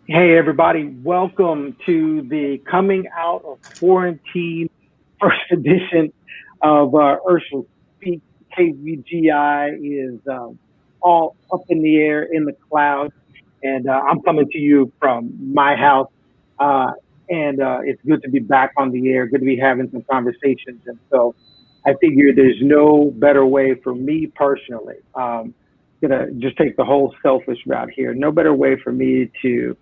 Hey, everybody, welcome to the coming out of quarantine first edition of Urshel Speaks. KVGI is all up in the air in the clouds, and I'm coming to you from my house. Uh, and it's good to be back on the air, good to be having some conversations. And so I figure there's no better way for me personally. Gonna just take the whole selfish route here. No better way for me to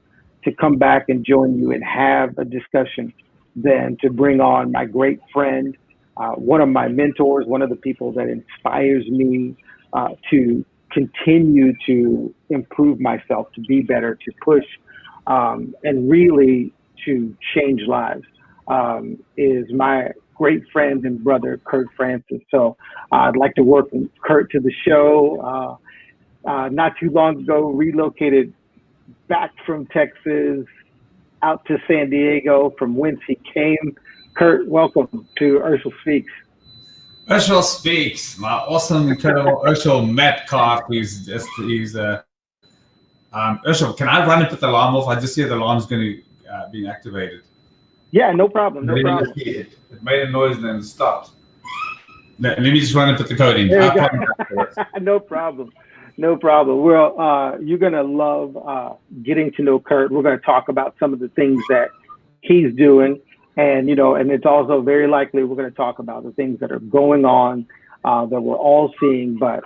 come back and join you and have a discussion than to bring on my great friend, one of my mentors, one of the people that inspires me to continue to improve myself, to be better, to push, and really to change lives, is my great friend and brother, Kurt Francis. So I'd like to welcome Kurt to the show. Not too long ago, relocated back from Texas out to San Diego from whence he came. Kurt, welcome to Urshel Speaks. Urshel Speaks, my awesome, incredible Urshel Metcalf. Urshel, can I run and put the alarm off? I just hear the alarm's going to be activated. Yeah, no problem, no problem. It made a noise and then it stopped. Let me just run and put the code in. No problem. No problem. Well, you're going to love getting to know Kurt. We're going to talk about some of the things that he's doing. And, and it's also very likely we're going to talk about the things that are going on that we're all seeing. But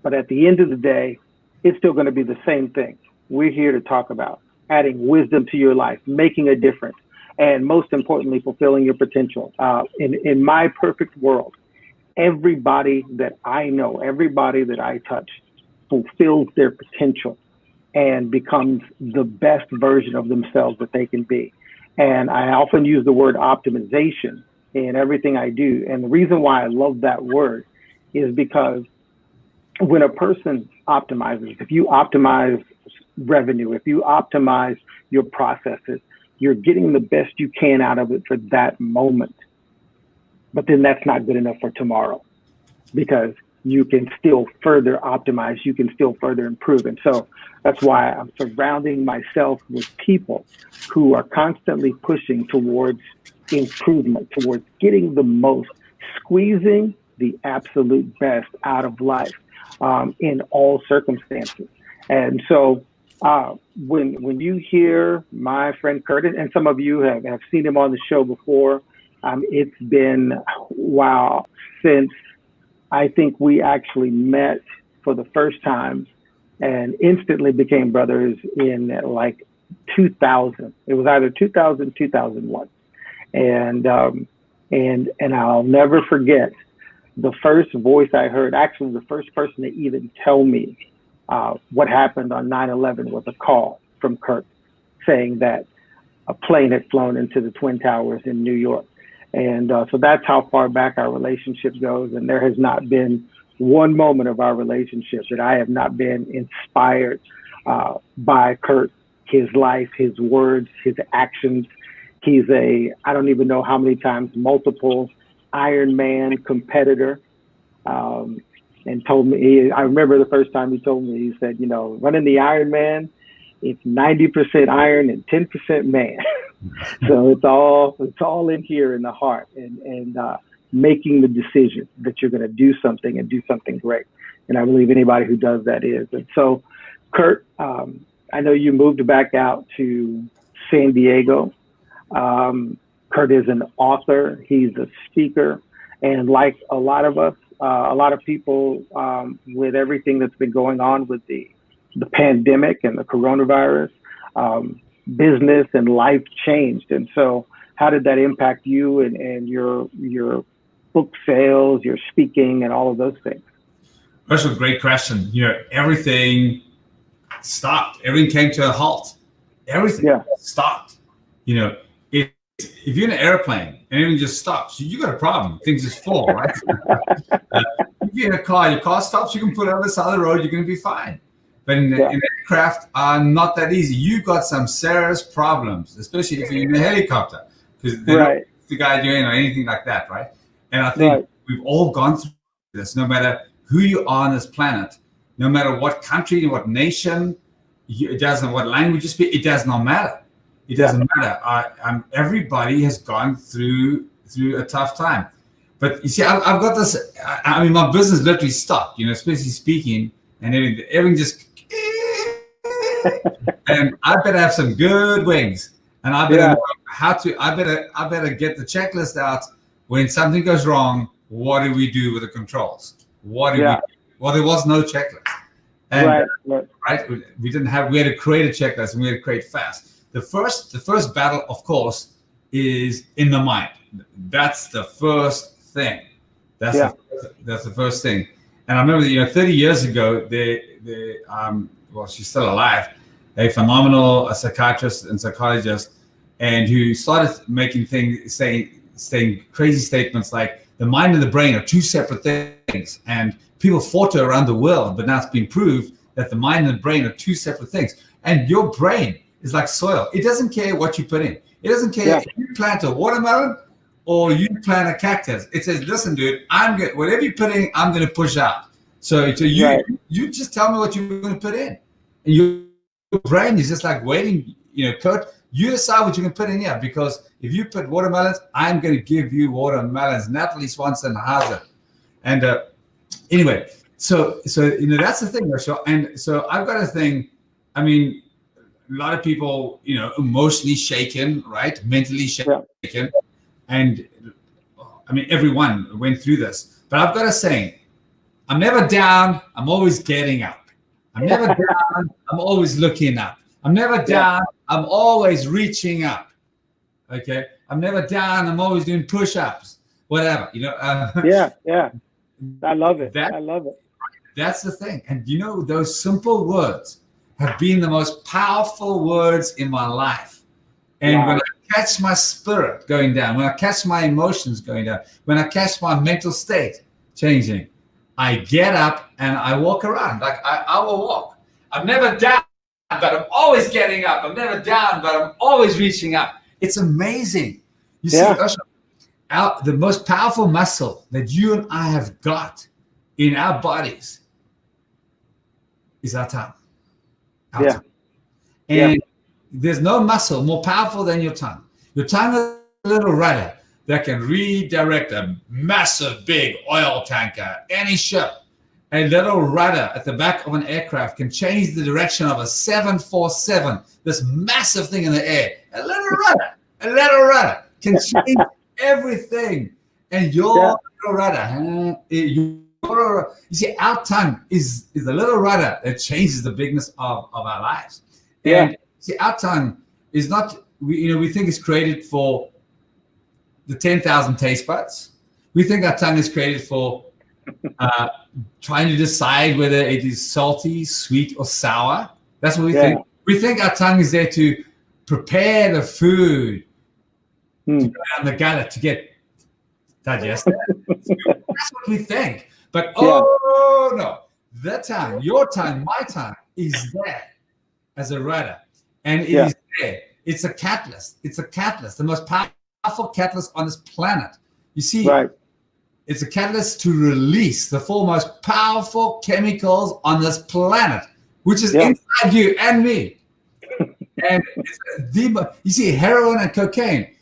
at the end of the day, it's still going to be the same thing. We're here to talk about adding wisdom to your life, making a difference, and most importantly, fulfilling your potential. In my perfect world, everybody that I know, everybody that I touch, fulfills their potential and becomes the best version of themselves that they can be. And I often use the word optimization in everything I do. And the reason why I love that word is because when a person optimizes, if you optimize revenue, if you optimize your processes, you're getting the best you can out of it for that moment. But then that's not good enough for tomorrow, because you can still further optimize, you can still further improve. And so that's why I'm surrounding myself with people who are constantly pushing towards improvement, towards getting the most, squeezing the absolute best out of life in all circumstances. And so when you hear my friend Curtis, and some of you have seen him on the show before, it's been, wow, since I think we actually met for the first time and instantly became brothers in like 2000. It was either 2000, 2001. And I'll never forget the first voice I heard, actually the first person to even tell me what happened on 9/11 was a call from Kurt saying that a plane had flown into the Twin Towers in New York. And so that's how far back our relationship goes. And there has not been one moment of our relationship that I have not been inspired by Kurt, his life, his words, his actions. He's I don't even know how many times, multiple Ironman competitor. And told me, I remember the first time he told me, he said, running the Ironman, it's 90% iron and 10% man. So it's all in here in the heart, and making the decision that you're going to do something and do something great. And I believe anybody who does that is. And so, Kurt, I know you moved back out to San Diego. Kurt is an author. He's a speaker. And like a lot of us, a lot of people, with everything that's been going on with the pandemic and the coronavirus, business and life changed. And so how did that impact you and your book sales, your speaking, and all of those things? That's a great question. Everything stopped. Everything came to a halt. Everything stopped. If you're in an airplane and everything just stops, you got a problem. Things just fall, right? If you're in a car, your car stops, you can put it on the side of the road, you're going to be fine. But in aircraft, not that easy. You got some serious problems, especially if you're in a helicopter, because they're not the guide you in or anything like that, right? And I think we've all gone through this, no matter who you are on this planet, no matter what country, what nation, it doesn't what language you speak. It does not matter. It doesn't matter. Everybody has gone through a tough time. But you see, I've got this. I mean, my business literally stopped. Especially speaking, and everything just. And I better have some good wings, and I better know how to. I better get the checklist out when something goes wrong. What do we do with the controls? What do we do? Well, there was no checklist, and right. We didn't have. We had to create a checklist, and we had to create fast. The first battle, of course, is in the mind. That's the first thing. That's the first thing. And I remember, 30 years ago, she's still alive, a phenomenal psychiatrist and psychologist, and who started making saying crazy statements like the mind and the brain are two separate things. And people fought her around the world, but now it's been proved that the mind and the brain are two separate things. And your brain is like soil. It doesn't care what you put in. It doesn't care if you plant a watermelon or you plant a cactus. It says, listen, dude, whatever you put in, I'm going to push out. So you just tell me what you're going to put in. And your brain is just like waiting, Kurt, you decide what you can put in here, because if you put watermelons, I'm going to give you watermelons. Natalie Swanson has it. And anyway, so that's the thing, Urshel. And so I've got a thing, I mean, a lot of people, emotionally shaken, right? Mentally shaken. Yeah. And I mean, everyone went through this. But I've got to say, I'm never down. I'm always getting up. I'm never down. I'm always looking up. I'm never down. I'm always reaching up. Okay? I'm never down. I'm always doing push-ups, whatever. Yeah. I love it. I love it. That's the thing. And those simple words have been the most powerful words in my life. And when I catch my spirit going down, when I catch my emotions going down, when I catch my mental state changing, I get up and I walk around. Like I will walk. I'm never down, but I'm always getting up. I'm never down, but I'm always reaching up. It's amazing. You see, Urshel, the most powerful muscle that you and I have got in our bodies is our tongue. And there's no muscle more powerful than your tongue. Your tongue is a little rudder that can redirect a massive big oil tanker, any ship. A little rudder at the back of an aircraft can change the direction of a 747, this massive thing in the air. A little rudder can change everything. And your little rudder, you see, our tongue is the little rudder that changes the bigness of our lives. And see, our tongue is not, we think it's created for the 10,000 taste buds. We think our tongue is created for trying to decide whether it is salty, sweet, or sour. That's what we think. We think our tongue is there to prepare the food to go down the gullet to get digested. That's what we think. But no, the tongue, your tongue, my tongue is there as a rudder. And it is there. It's a catalyst. The most powerful catalyst on this planet. You see, it's a catalyst to release the four most powerful chemicals on this planet, which is inside you and me. And you see, heroin and cocaine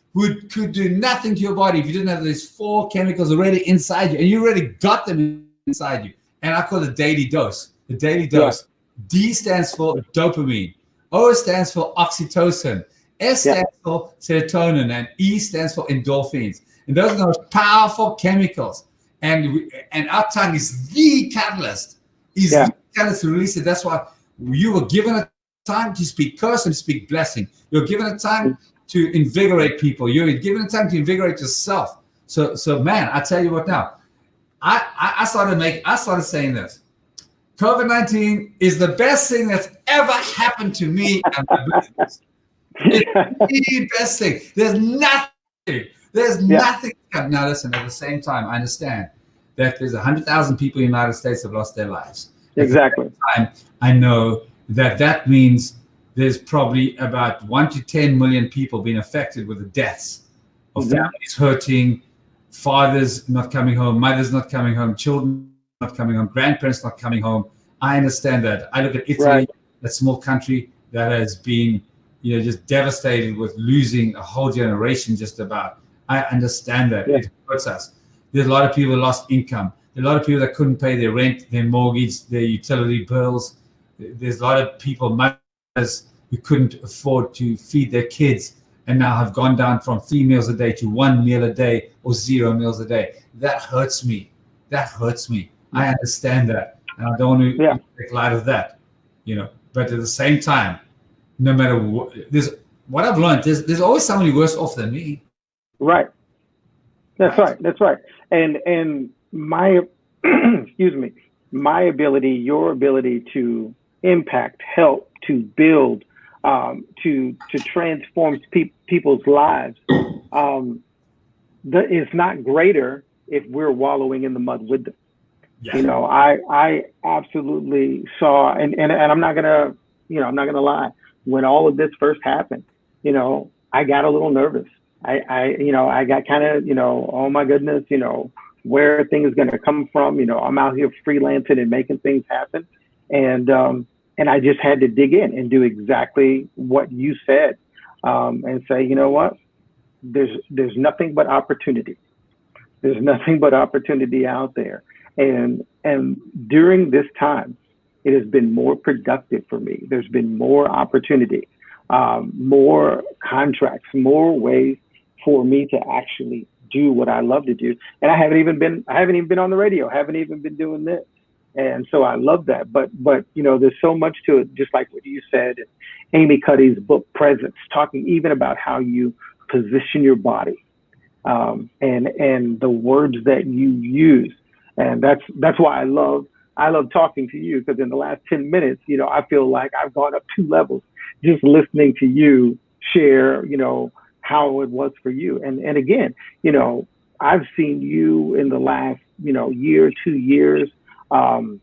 could do nothing to your body if you didn't have these four chemicals already inside you, and you already got them inside you. And I call it daily dose. The daily dose. D stands for dopamine. O stands for oxytocin. S stands for serotonin, and E stands for endorphins. And those are the most powerful chemicals. And our tongue is the catalyst. The catalyst to release it. That's why you were given a tongue to speak curse and to speak blessing. You're given a tongue to invigorate people. You're given a tongue to invigorate yourself. So man, I tell you what now. I started saying this. COVID-19 is the best thing that's ever happened to me and my business. It's the best thing. There's nothing. Now listen, at the same time, I understand that there's 100,000 people in the United States have lost their lives. Exactly. At the same time, I know that means there's probably about 1 to 10 million people being affected with the deaths of families hurting, fathers not coming home, mothers not coming home, children not coming home, grandparents not coming home. I understand that. I look at Italy a small country that has been, just devastated with losing a whole generation just about. I understand that. It hurts us. There's a lot of people who lost income. There's a lot of people that couldn't pay their rent, their mortgage, their utility bills. There's a lot of people, mothers, who couldn't afford to feed their kids and now have gone down from 3 meals a day to 1 meal a day or 0 meals a day. That hurts me. I understand that. And I don't want to take light of that, But at the same time, no matter what I've learned, there's always somebody worse off than me. Right. That's right. And my, excuse me, my ability, your ability to impact, help, to build, to transform people's lives, is not greater if we're wallowing in the mud with them. Yeah. I absolutely saw, and I'm not gonna, I'm not gonna lie. When all of this first happened, I got a little nervous. I got kind of, oh my goodness, where are things going to come from? I'm out here freelancing and making things happen. And I just had to dig in and do exactly what you said, and say, you know what, there's nothing but opportunity. There's nothing but opportunity out there. And during this time, it has been more productive for me. There's been more opportunity, more contracts, more ways for me to actually do what I love to do. And I haven't even been on the radio, haven't even been doing this. And so I love that. But there's so much to it, just like what you said, and Amy Cuddy's book, Presence, talking even about how you position your body, and the words that you use. And that's why I love talking to you, because in the last 10 minutes, I feel like I've gone up 2 levels just listening to you share, how it was for you. And again, I've seen you in the last, year, 2 years, in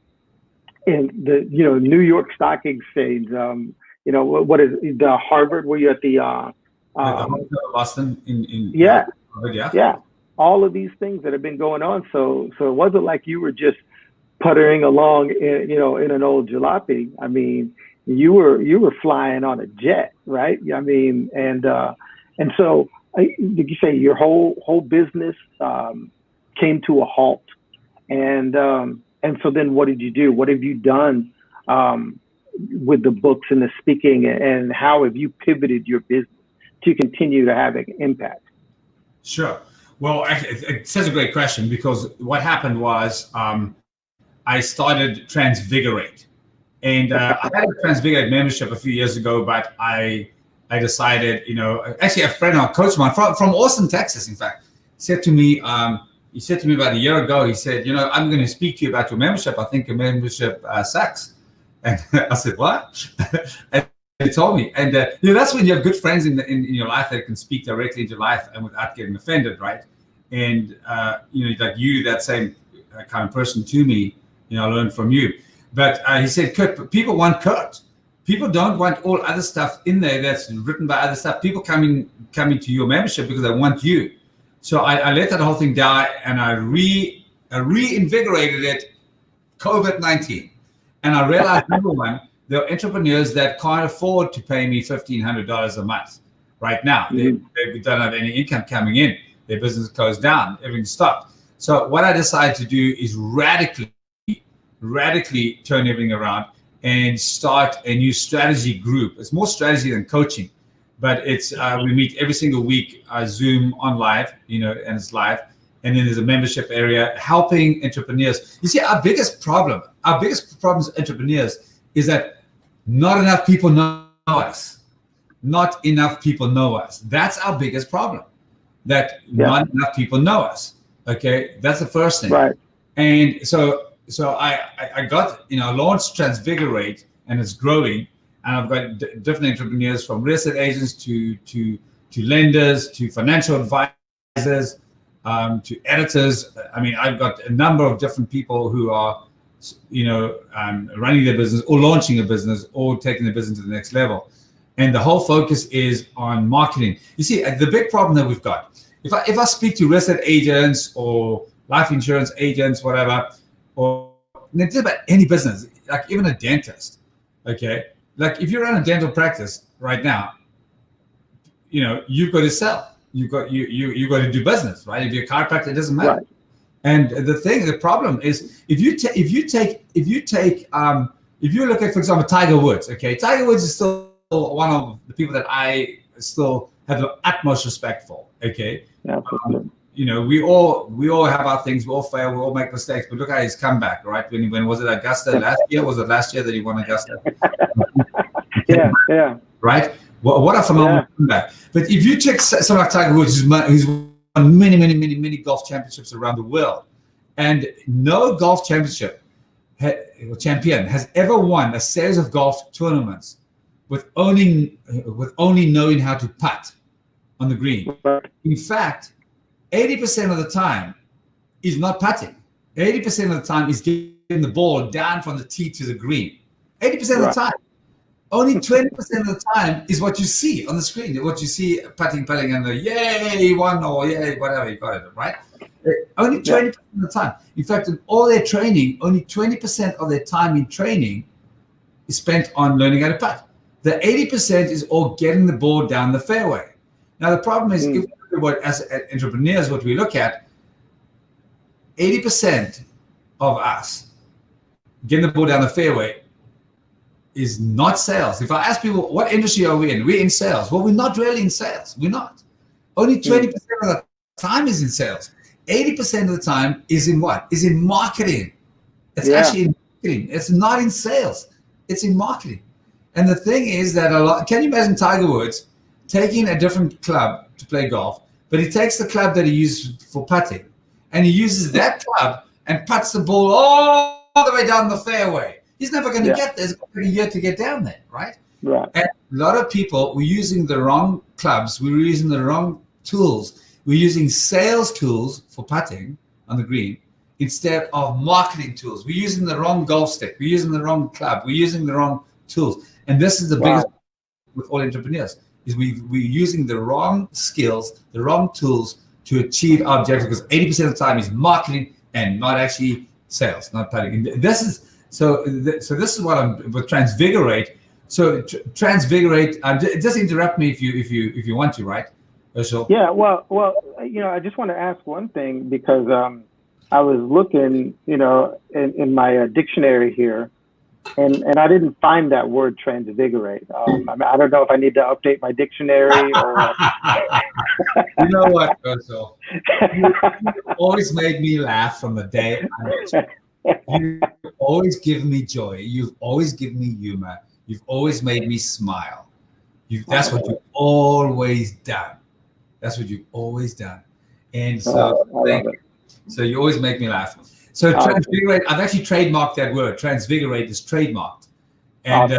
the, New York Stock Exchange, what is the Harvard? Were you at the Boston in Harvard, yeah. All of these things that have been going on. So it wasn't like you were just puttering along in, in an old jalopy. I mean, you were flying on a jet, right? I mean, and so did you say your whole business came to a halt? And so then what did you do? What have you done with the books and the speaking, and how have you pivoted your business to continue to have an impact? Sure. Well, it's such a great question, because what happened was I started Transfigured, and I had a Transfigured membership a few years ago, but I decided, actually a friend, a coach of mine from Austin, Texas, in fact, said to me, he said to me about a year ago, he said, I'm going to speak to you about your membership. I think your membership sucks. And I said, what? And he told me. And that's when you have good friends in your life that can speak directly into your life and without getting offended, right? And like you, that same kind of person to me, I learned from you. But he said, Kurt, people want Kurt. People don't want all other stuff in there that's written by other stuff. People coming to your membership because they want you. So I let that whole thing die, and I reinvigorated it, COVID-19. And I realized, number one, there are entrepreneurs that can't afford to pay me $1,500 a month right now. Mm-hmm. They don't have any income coming in. Their business closed down. Everything stopped. So what I decided to do is radically turn everything around and start a new strategy group. It's more strategy than coaching, but it's we meet every single week, Zoom on live, and it's live. And then there's a membership area helping entrepreneurs. You see, our biggest problem as entrepreneurs is that not enough people know us. Not enough people know us. That's our biggest problem. Not enough people know us. Okay, that's the first thing. Right. And so I got, launched Transfigured, and it's growing. And I've got different entrepreneurs, from real estate agents to lenders, to financial advisors, to editors. I mean, I've got a number of different people who are, running their business or launching a business or taking their business to the next level. And the whole focus is on marketing. You see, the big problem that we've got, if I speak to real estate agents or life insurance agents, whatever, or just about any business, like even a dentist, okay, like if you run a dental practice right now, you've got to sell. You've got to do business, right? If you're a chiropractor, it doesn't matter. Right. And the problem is if you look at, for example, Tiger Woods. Okay, Tiger Woods is still one of the people that I still have the utmost respect for. Okay, we all have our things. We all fail. We all make mistakes. But look at his comeback, right? When was it Augusta last year? Was it last year that he won Augusta? yeah. Right. What a phenomenal comeback. But if you check someone like Tiger Woods, he's won many golf championships around the world, and no golf champion has ever won a series of golf tournaments with only knowing how to putt on the green. In fact, 80% of the time is not putting. 80% of the time is getting the ball down from the tee to the green. 80% of the time. Only 20% of the time is what you see on the screen, what you see putting, and the yay, he won, or yay, whatever, you got it, right? Only 20% of the time. In fact, in all their training, only 20% of their time in training is spent on learning how to putt. The 80% is all getting the ball down the fairway. Now, the problem is, if we look at as entrepreneurs, what we look at, 80% of us getting the ball down the fairway is not sales. If I ask people, what industry are we in? We're in sales. Well, we're not really in sales. We're not. Only 20% of the time is in sales. 80% of the time is in what? Is in marketing. It's actually in marketing. It's not in sales. It's in marketing. And the thing is that can you imagine Tiger Woods taking a different club to play golf, but he takes the club that he used for putting, and he uses that club and puts the ball all the way down the fairway. He's never going to get there. It's going to take a year to get down there, right? Right. And a lot of people were using the wrong clubs. We were using the wrong tools. We're using sales tools for putting on the green instead of marketing tools. We're using the wrong golf stick. We're using the wrong club. We're using the wrong tools. And this is the biggest with all entrepreneurs, is we're using the wrong skills, the wrong tools to achieve our objectives, because 80% of the time is marketing and not actually sales, not putting. And this is So this is what I'm with Transfigurate. So Transfigurate. Just interrupt me if you want to, right, Urshel? Yeah. Well. I just want to ask one thing, because I was looking, in my dictionary here, and I didn't find that word transfigurate. I don't know if I need to update my dictionary or. You know what, Urshel? You always made me laugh from the day you always give me joy. You've always given me humor. You've always made me smile. That's what you've always done. That's what you've always done. And so thank you. So you always make me laugh. So transfigurate, I've actually trademarked that word. Transfigurate is trademarked. And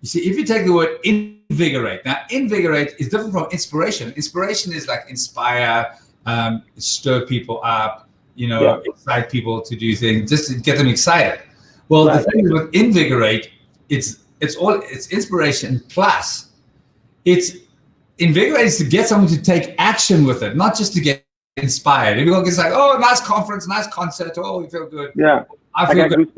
you see, if you take the word invigorate, now invigorate is different from inspiration. Inspiration is like inspire, stir people up, excite people to do things, just to get them excited. Well, the thing with invigorate, it's inspiration plus it's invigorate is to get someone to take action with it, not just to get inspired. Everyone gets like, oh, nice conference, nice concert, oh, we feel good. Yeah, I feel good.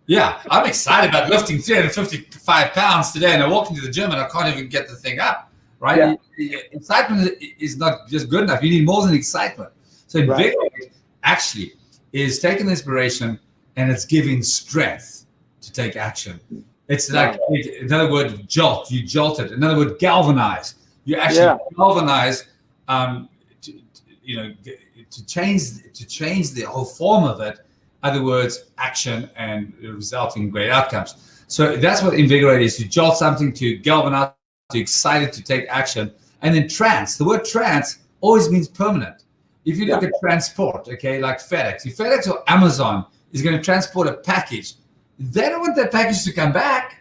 Yeah, I'm excited about lifting 355 pounds today, and I walk into the gym and I can't even get the thing up, right? Yeah. Excitement is not just good enough. You need more than excitement. So invigorate actually is taking inspiration and it's giving strength to take action. It's like, another word, jolt. You jolt it. Another word, galvanize. You actually galvanize to change the whole form of it. Other words, action, and resulting in great outcomes. So that's what invigorate is. You jolt something to galvanize, to excite it to take action. And then trans. The word trans always means permanent. If you look at transport, okay, like FedEx. If FedEx or Amazon is going to transport a package, they don't want that package to come back.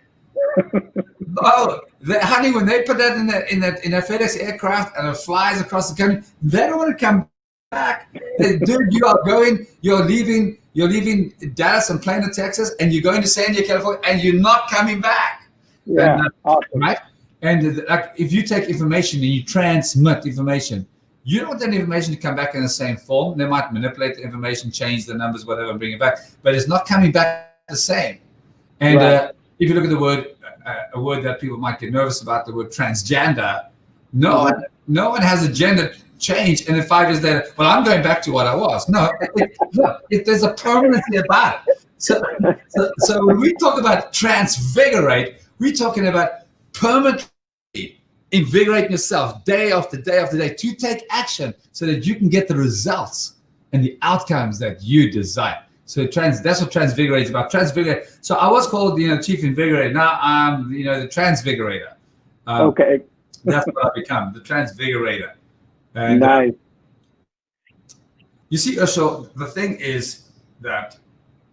Honey, when they put that in a FedEx aircraft and it flies across the country, they don't want to come back. Dude, you're leaving Dallas and Plano, Texas, and you're going to San Diego, California, and you're not coming back. Yeah, awesome. Right? And like, if you take information and you transmit information, you don't want that information to come back in the same form. They might manipulate the information, change the numbers, whatever, and bring it back, but it's not coming back the same. And if you look at the word a word that people might get nervous about, the word transgender. No one has a gender change, and in 5 years later, well, I'm going back to what I was. No, there's a permanency about it. So when we talk about transfigurate, we're talking about permanently invigorating yourself day after day after day to take action so that you can get the results and the outcomes that you desire. So that's what transfigurate is about. Transfigurate. So I was called, Chief Invigorator. Now I'm, the Transfigurator. Okay. That's what I've become, the Transfigurator. And, nice. You see, Urshel, the thing is that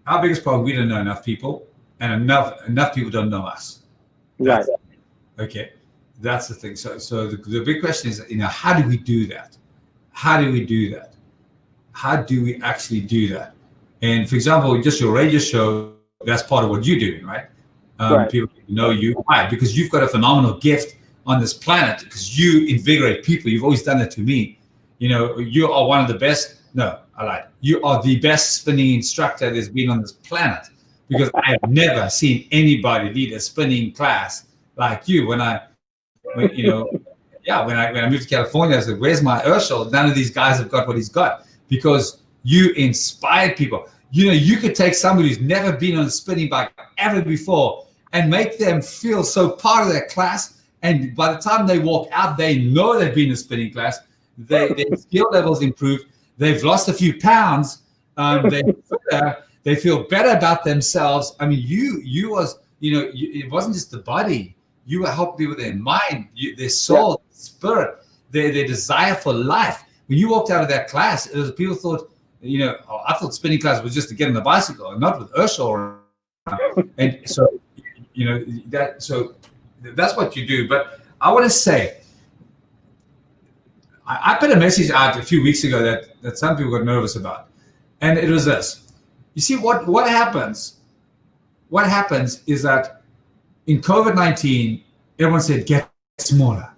our biggest problem, we don't know enough people, and enough people don't know us. Right. Okay. That's the thing. So the big question is, how do we do that? How do we do that? How do we actually do that? And for example, just your radio show, that's part of what you're doing, right? Right. People know you. Why? Because you've got a phenomenal gift on this planet, because you invigorate people. You've always done that to me. You are one of the best. No, I lied. You are the best spinning instructor there's been on this planet, because I have never seen anybody lead a spinning class like you. When I moved to California, I said, "Where's my Urshel?" None of these guys have got what he's got, because you inspired people. You could take somebody who's never been on a spinning bike ever before and make them feel so part of that class. And by the time they walk out, they know they've been in a spinning class. Their skill levels improved. They've lost a few pounds. They feel better about themselves. I mean, it wasn't just the body. You were helping with their mind, their soul, spirit, their desire for life. When you walked out of that class, people thought, I thought spinning class was just to get on the bicycle, and not with Urshel. And so, that's what you do. But I want to say, I put a message out a few weeks ago that some people got nervous about, and it was this. You see, what happens? What happens is that in COVID-19, everyone said, get smaller,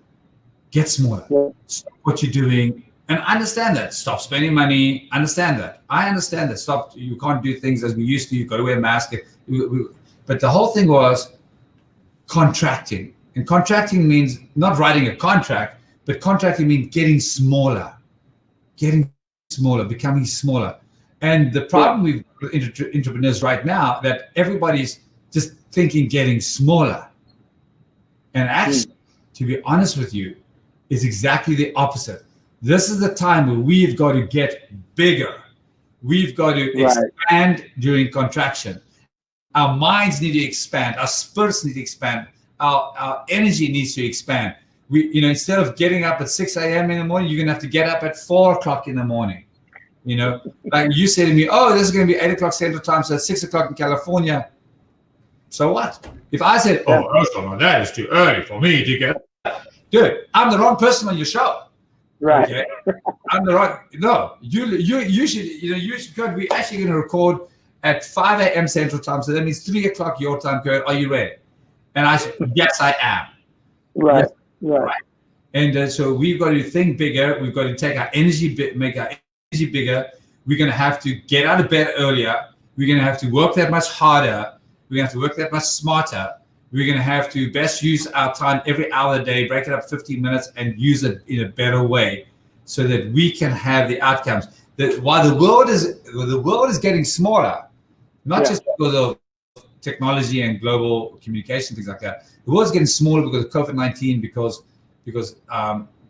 stop what you're doing. And I understand that. Stop spending money. Understand that. I understand that. Stop. You can't do things as we used to. You've got to wear a mask. But the whole thing was contracting. And contracting means not writing a contract, but contracting means getting smaller, becoming smaller. And the problem with entrepreneurs right now, that everybody's just thinking getting smaller. And actually, to be honest with you, is exactly the opposite. This is the time where we've got to get bigger. We've got to expand during contraction. Our minds need to expand. Our spirits need to expand. Our energy needs to expand. Instead of getting up at 6 a.m. in the morning, you're going to have to get up at 4 o'clock in the morning. Like you said to me, oh, this is going to be 8 o'clock Central Time, so it's 6 o'clock in California. So what? If I said, that is too early for me to get up. Dude, I'm the wrong person on your show. Right. Okay? I'm the right. No, you should go. We're actually going to record at 5 a.m. Central Time, so that means 3 o'clock your time. Kurt, are you ready? And I said, yes, I am. Right. Yes, right. And so we've got to think bigger. We've got to take our energy, make our energy bigger. We're going to have to get out of bed earlier. We're going to have to work that much harder. We're going to have to work that much smarter. We're going to have to best use our time every hour of the day, break it up 15 minutes, and use it in a better way, so that we can have the outcomes. That while the world is getting smaller, not just because of technology and global communication, things like that. The world's getting smaller because of COVID-19, because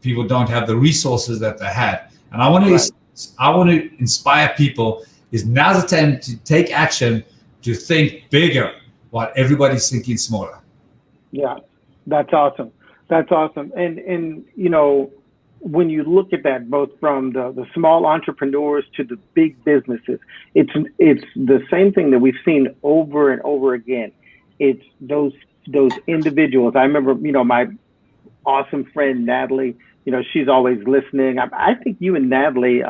people don't have the resources that they had. And I want to inspire people. Is now the time to take action, to think bigger, while everybody's thinking smaller. Yeah, that's awesome. And when you look at that, both from the small entrepreneurs to the big businesses, it's the same thing that we've seen over and over again. It's those individuals. I remember, my awesome friend Natalie. She's always listening. I think you and Natalie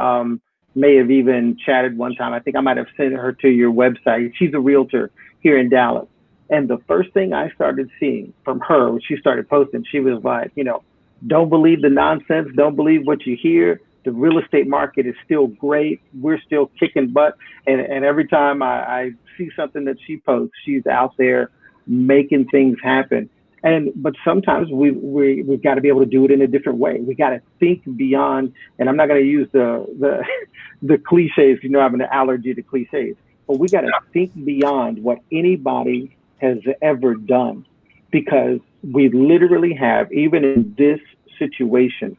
may have even chatted one time. I think I might have sent her to your website. She's a realtor here in Dallas. And the first thing I started seeing from her when she started posting, she was like, don't believe the nonsense. Don't believe what you hear. The real estate market is still great. We're still kicking butt. And every time I see something that she posts, she's out there, making things happen. But sometimes we've got to be able to do it in a different way. We got to think beyond, and I'm not going to use the the cliches. I have an allergy to cliches, but we got to think beyond what anybody has ever done, because we literally have, even in this situation,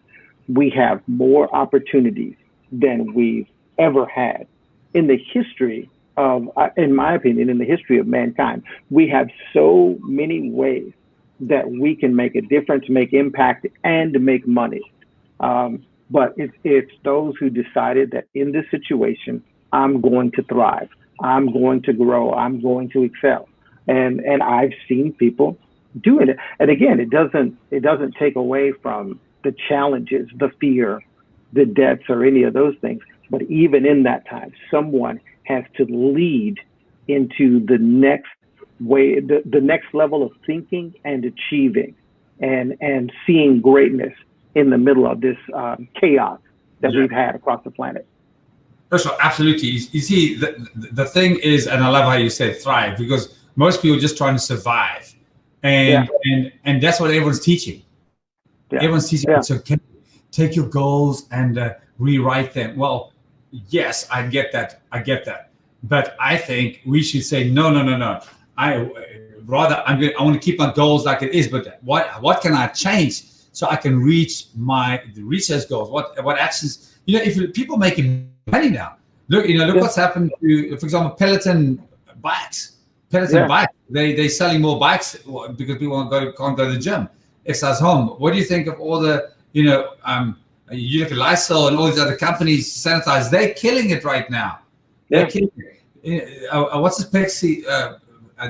we have more opportunities than we've ever had in the history of, in my opinion, in the history of mankind. We have so many ways that we can make a difference, make impact, and make money. But it's those who decided that in this situation, I'm going to thrive, I'm going to grow, I'm going to excel. And I've seen people doing it. And again, it doesn't take away from the challenges, the fear, the debts, or any of those things. But even in that time, someone has to lead into the next way, the next level of thinking and achieving and seeing greatness in the middle of this chaos that we've had across the planet. Urshel, absolutely. You see, the thing is, and I love how you said thrive, because most people are just trying to survive. And that's what everyone's teaching. Everyone's teaching. So take your goals and rewrite them. Well, yes, I get that. But I think we should say, no. I want to keep my goals like it is, but what can I change so I can reach those goals? What actions? If people making money now, look what's happened to, for example, Peloton bikes. Bikes. They're selling more bikes because people can't go to the gym, exercise home. What do you think of all the you look at Lysol and all these other companies, sanitize? They're killing it right now. They're killing it. What's this plexi?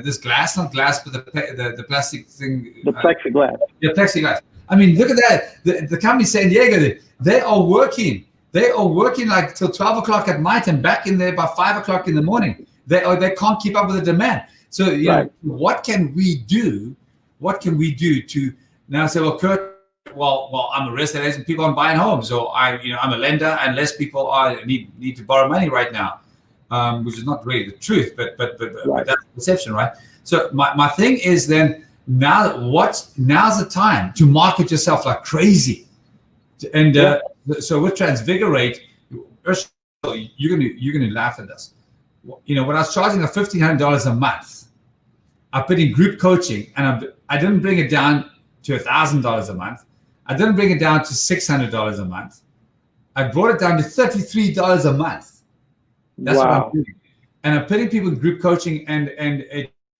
This glass, not glass, but the plastic thing. The plexiglass. Yeah, plexiglass. I mean, look at that. The company San Diego, they are working. They are working like till 12 o'clock at night and back in there by 5 o'clock in the morning. They can't keep up with the demand. So what can we do? What can we do to now say, well, Kurt, well, I'm a real estate agent. People aren't buying homes, so I'm a lender, and less people need to borrow money right now. Which is not really the truth, but that's perception, right? So my thing is then now's the time to market yourself like crazy, and so with Transfigurate, you're gonna laugh at this. When I was charging $1,500 a month, I put in group coaching, and I didn't bring it down to $1,000 a month. I didn't bring it down to $600 a month. I brought it down to $33 a month. That's what I'm doing. And I'm putting people in group coaching, and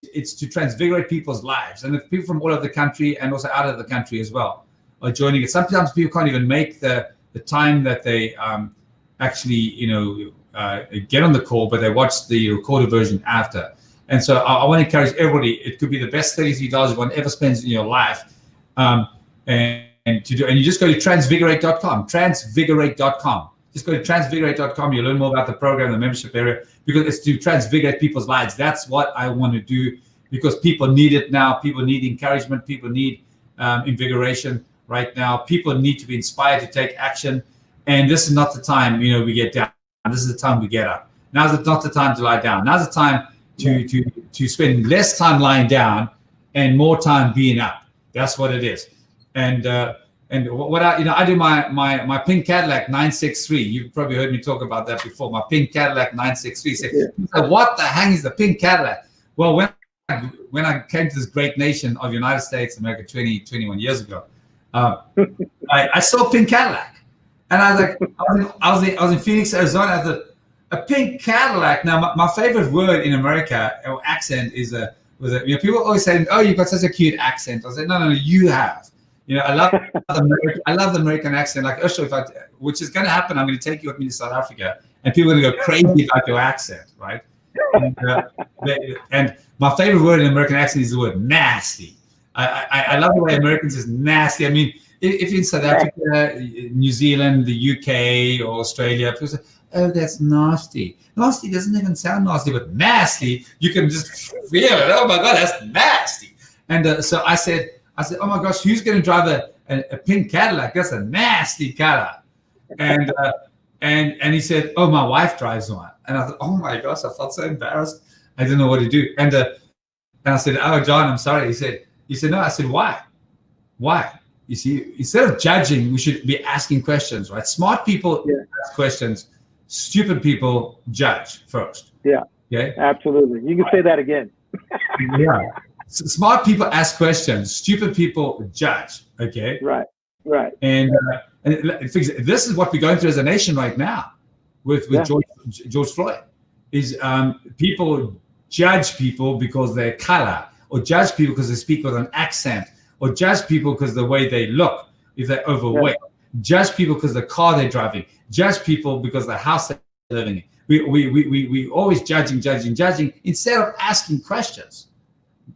it's to transfigurate people's lives. And if people from all over the country and also out of the country as well are joining it. Sometimes people can't even make the time that they actually, get on the call, but they watch the recorded version after. And so I want to encourage everybody. It could be the best $33 one ever spends in your life. And you just go to transfigurate.com, transfigurate.com. Just go to transfigurate.com. You'll learn more about the program, the membership area, because it's to transfigurate people's lives. That's what I want to do, because people need it now. People need encouragement. People need invigoration right now. People need to be inspired to take action. And this is not the time, we get down. This is the time we get up. Now's not the time to lie down. Now's the time to spend less time lying down and more time being up. That's what it is. And what I do my pink Cadillac 963. You've probably heard me talk about that before. My pink Cadillac 963. So what the hell is the pink Cadillac? Well, when I came to this great nation of United States, America, 21 years ago, I saw a pink Cadillac, and I was like, I was in Phoenix, Arizona. I thought, a pink Cadillac. Now, my favorite word in America or accent is people always say, "Oh, you've got such a cute accent." I said, "No, you have." I love the American accent, like Urshel, which is going to happen. I'm going to take you with me to South Africa, and people are going to go crazy about your accent, right? And my favorite word in American accent is the word nasty. I love the way Americans is nasty. I mean, if you're in South Africa, New Zealand, the UK, or Australia, people say, "Oh, that's nasty." Nasty doesn't even sound nasty, but nasty, you can just feel it. Oh my God, that's nasty. And so I said, "Oh my gosh, who's going to drive a pink Cadillac? That's a nasty Cadillac." And he said, "Oh, my wife drives one." And I thought, "Oh my gosh," I felt so embarrassed. I didn't know what to do. And And I said, "Oh, John, I'm sorry." He said, "No." I said, "Why? Why?" You see, instead of judging, we should be asking questions, right? Smart people ask questions. Stupid people judge first. Yeah. Okay. Absolutely. You can say that again. Yeah. Smart people ask questions. Stupid people judge. Okay. Right. Right. And this is what we're going through as a nation right now with George Floyd. Is people judge people because they're color, or judge people because they speak with an accent, or judge people because the way they look, if they're overweight, judge people because the car they're driving, judge people because the house they're living in. We always judging instead of asking questions.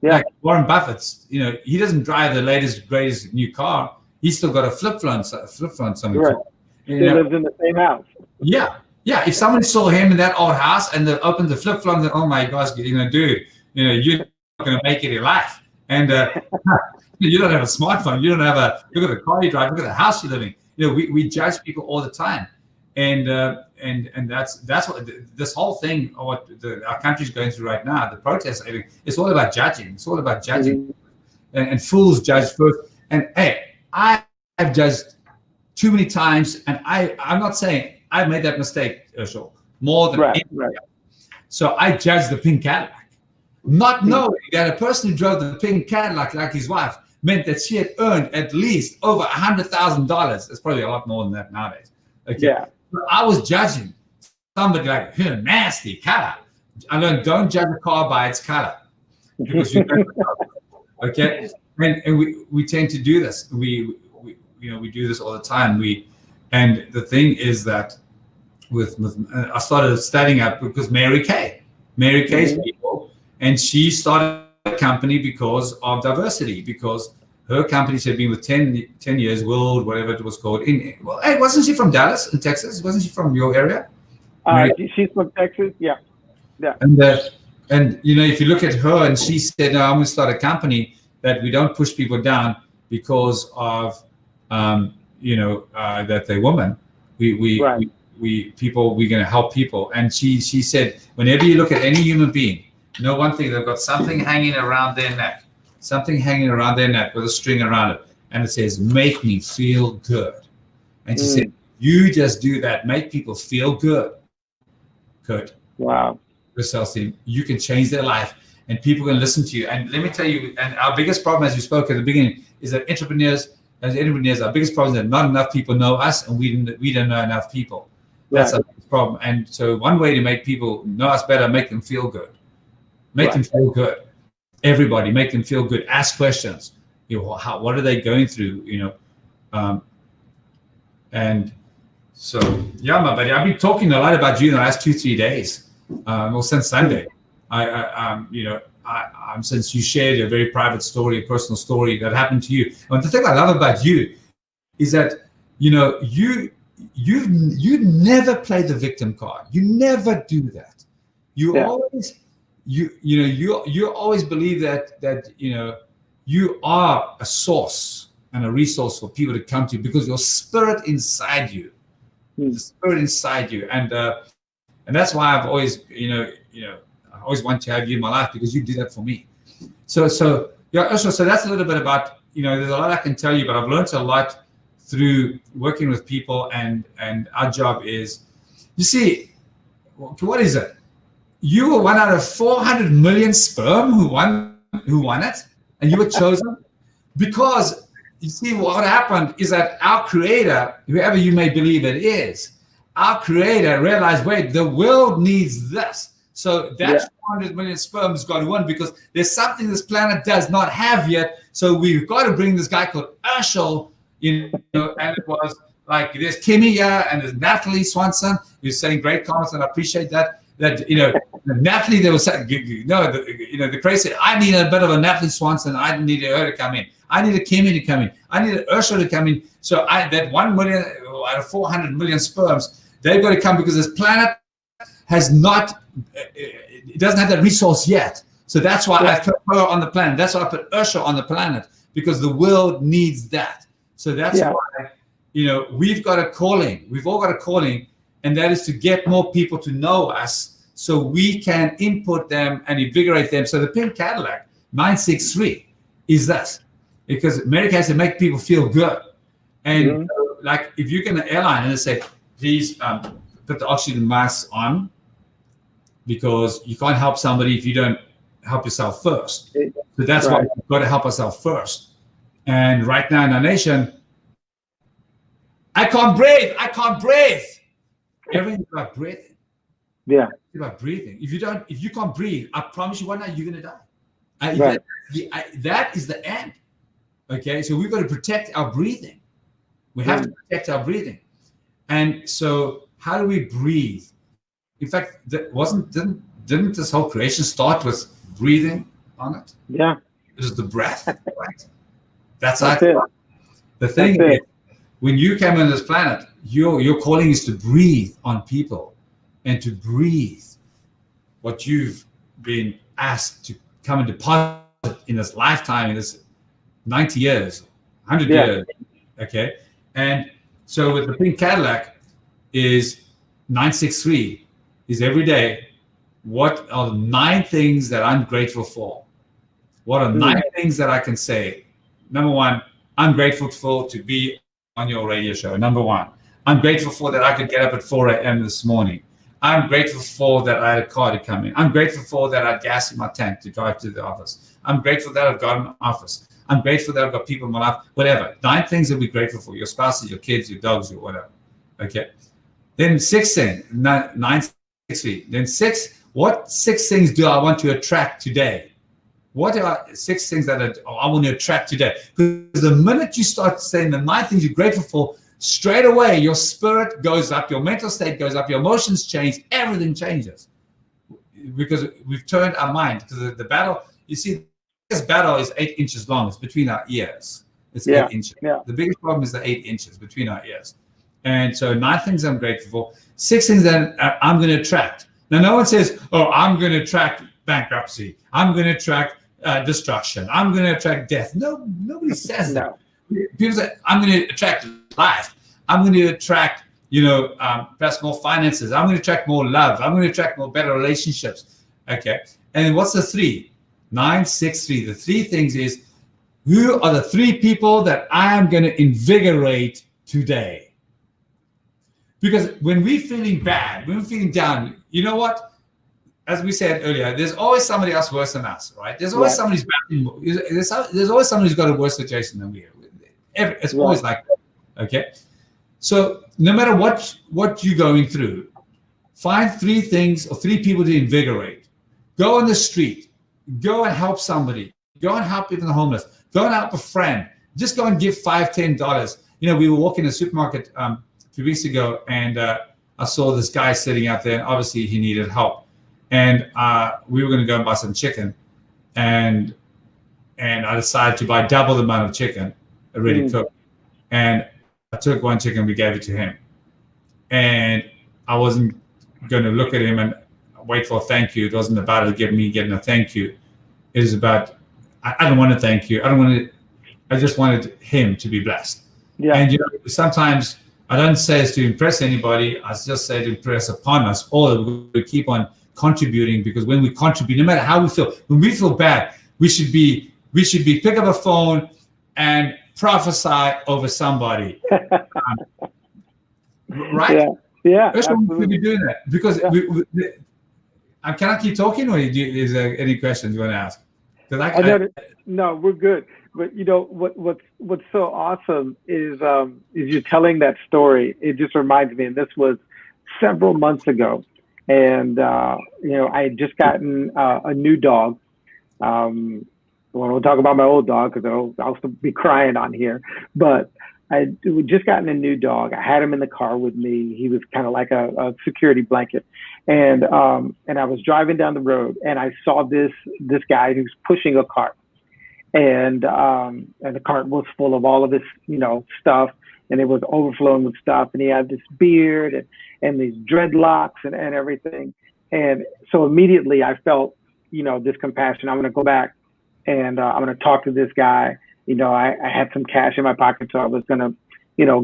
Yeah. Like Warren Buffett's, he doesn't drive the latest, greatest new car. He's still got a flip phone somewhere. Right. He lives in the same house. Yeah. Yeah. If someone saw him in that old house and they opened the flip phone, then, oh my gosh, dude, you're not going to make it in life. And you don't have a smartphone. You don't have look at the car you drive, look at the house you live in. We judge people all the time. And that's what this whole thing, or what our country's going through right now, the protests, it's all about judging. It's all about judging. And fools judge first. And hey, I've judged too many times, and I'm not saying I made that mistake, Urshel, more than anybody else. So I judged the pink Cadillac, not knowing that a person who drove the pink Cadillac, like his wife, meant that she had earned at least over $100,000. It's probably a lot more than that nowadays. Okay. Yeah. I was judging somebody like, nasty color. I learned, don't judge a car by its color, because you don't know. Okay. And we tend to do this. We do this all the time. And the thing is that with I started studying up because Mary Kay's people, and she started a company because of diversity, because her company had been with 10 years, World, whatever it was called. Hey, wasn't she from Dallas in Texas? Wasn't she from your area? She's from Texas. Yeah. Yeah. And if you look at her, and she said, "No, I'm going to start a company that we don't push people down because of that they're women. We're going to help people." And she said, whenever you look at any human being, one thing, they've got something hanging around their neck. Something hanging around their neck with a string around it. And it says, "Make me feel good." And she said, you just do that. Make people feel good. Good. Wow. Urshel, you can change their life, and people can listen to you. And let me tell you, and our biggest problem, as you spoke at the beginning, is that entrepreneurs, our biggest problem is that not enough people know us, and we don't know enough people. That's our biggest problem. And so one way to make people know us better, make them feel good. Make them feel good. Everybody, make them feel good. Ask questions. What are they going through? And so, my buddy, I've been talking a lot about you in the last 2-3 days. Since Sunday, since you shared a very private story, a personal story that happened to you. And the thing I love about you is that you never play the victim card. You never do that. You always. You always believe that you are a source and a resource for people to come to, because your spirit inside you, the spirit inside you, and that's why I've always I always want to have you in my life, because you did that for me. So Urshel, so that's a little bit about there's a lot I can tell you, but I've learned a lot through working with people, and our job is, you see, what is it? You were one out of 400 million sperm who won it, and you were chosen because, you see, what happened is that our Creator, whoever you may believe it is, our Creator realized, wait, the world needs this. So that 400 million sperm has got to win, because there's something this planet does not have yet. So we've got to bring this guy called Urshel, and it was like, there's Kimmy here, and there's Natalie Swanson, who's saying great comments, and I appreciate that. Natalie, they were saying, the crazy said, I need a bit of a Natalie Swanson. I needed her to come in. I needed Kimmy to come in. I needed Urshel to come in. So that 1 million out of 400 million sperms, they've got to come, because this planet has not, it doesn't have that resource yet. So that's why I put her on the planet. That's why I put Urshel on the planet, because the world needs that. So that's why, we've got a calling. We've all got a calling. And that is to get more people to know us, so we can input them and invigorate them. So the pink Cadillac 963 is this, because America has to make people feel good. And like if you get an airline and they say, please put the oxygen mask on, because you can't help somebody if you don't help yourself first. So that's why we've got to help ourselves first. And right now in our nation, I can't breathe. Everything's about breathing. Yeah. It's about breathing. If you can't breathe, I promise you one night you're gonna die. That is the end. Okay, so we've got to protect our breathing. We have to protect our breathing. And so how do we breathe? In fact, didn't this whole creation start with breathing on it? Yeah. It is the breath, right? That's it. The thing is, when you came on this planet, your calling is to breathe on people and to breathe what you've been asked to come and deposit in this lifetime, in this 90 years, 100 years, okay? And so with the pink Cadillac is 963 is every day, what are the 9 things that I'm grateful for? What are 9 things that I can say? Number 1, I'm grateful for to be on your radio show. Number 1, I'm grateful for that I could get up at 4 a.m. this morning. I'm grateful for that I had a car to come in. I'm grateful for that I had gas in my tank to drive to the office. I'm grateful that I've got an office. I'm grateful that I've got people in my life, whatever. 9 things that we're grateful for, your spouses, your kids, your dogs, your whatever, okay? Then 6 things, 963. Then 6, what 6 things do I want to attract today? What are 6 things that I want to attract today? Because the minute you start saying the 9 things you're grateful for, straight away your spirit goes up, your mental state goes up, your emotions change, everything changes. Because we've turned our mind. Because the battle, you see, this battle is 8 inches long. It's between our ears. It's 8 inches. Yeah. The biggest problem is the 8 inches between our ears. And so 9 things I'm grateful for, 6 things that I'm going to attract. Now, no one says, oh, I'm going to attract bankruptcy. I'm going to attract destruction. I'm going to attract death. No, nobody says that. People say, I'm going to attract life. I'm going to attract, perhaps more finances. I'm going to attract more love. I'm going to attract more better relationships. Okay. And then what's the 3? 963. The 3 things is, who are the 3 people that I am going to invigorate today? Because when we're feeling bad, when we're feeling down, you know what? As we said earlier, there's always somebody else worse than us, right? There's always somebody's bad. There's always somebody who's got a worse situation than we have. It's always like that, okay? So no matter what you're going through, find 3 things or 3 people to invigorate. Go on the street. Go and help somebody. Go and help even the homeless. Go and help a friend. Just go and give $5, $10. We were walking in a supermarket a few weeks ago, and I saw this guy sitting out there, and obviously he needed help. And we were going to go and buy some chicken, and I decided to buy double the amount of chicken already cooked. And I took 1 chicken, we gave it to him. And I wasn't going to look at him and wait for a thank you. It wasn't about me getting a thank you. It is about, I don't want to thank you. I just wanted him to be blessed. Yeah. And sometimes I don't say it's to impress anybody. I just say to impress upon us all. We keep on contributing, because when we contribute, no matter how we feel, when we feel bad, we should be pick up a phone and prophesy over somebody. Right? Yeah. That's what we should be doing that, because can I keep talking, or is there any questions you want to ask? No, we're good. But what's so awesome is you telling that story. It just reminds me, and this was several months ago, and I had just gotten a new dog. We'll talk about my old dog, because I'll still be crying on here. But I just gotten a new dog. I had him in the car with me. He was kind of like a security blanket, and I was driving down the road, and I saw this guy who's pushing a cart, and the cart was full of all of this stuff, and it was overflowing with stuff, and he had this beard and these dreadlocks and everything, and so immediately I felt this compassion. I'm going to go back, and I'm going to talk to this guy. I had some cash in my pocket, so I was going to,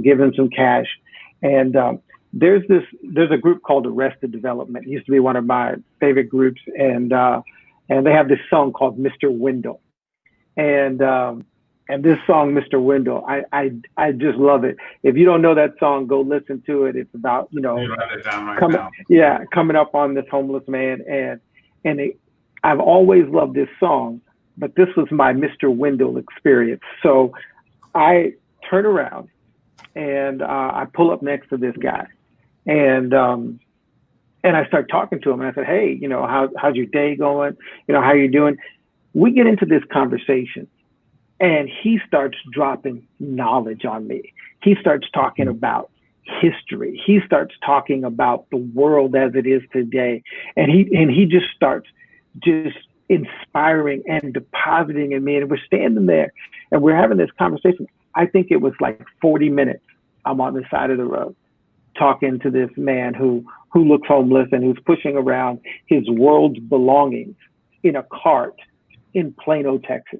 give him some cash. And there's a group called Arrested Development. It used to be one of my favorite groups. And and they have this song called Mr. Windell. And this song, Mr. Windell, I just love it. If you don't know that song, go listen to it. It's about, you know, write it down right now. coming up on this homeless man. I've always loved this song, but this was my Mr. Windell experience. So I turn around and I pull up next to this guy, and I start talking to him, and I said, hey, you know, how's your day going? You know, how you doing? We get into this conversation, and he starts dropping knowledge on me. He starts talking about history. He starts talking about the world as it is today. And he just starts just inspiring and depositing in me. And we're standing there and we're having this conversation. I think it was like 40 minutes. I'm on the side of the road talking to this man who looks homeless and who's pushing around his world's belongings in a cart in Plano, Texas.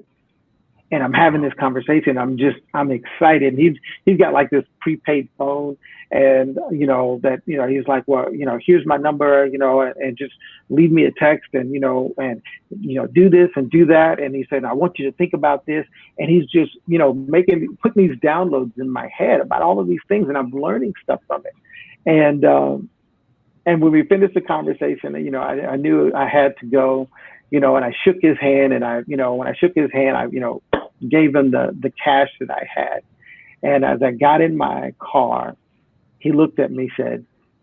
And I'm having this conversation. I'm excited. He's got like this prepaid phone, and you know that, you know, he's like, well, you know, here's my number, you know, and just leave me a text, and you know, do this and do that. And he said, I want you to think about this. And he's just, you know, putting these downloads in my head about all of these things, and I'm learning stuff from it. And when we finished the conversation, you know, I knew I had to go, you know, and I shook his hand, and when I shook his hand, I, you know, gave him the cash that I had. And as I got in my car, he looked at me,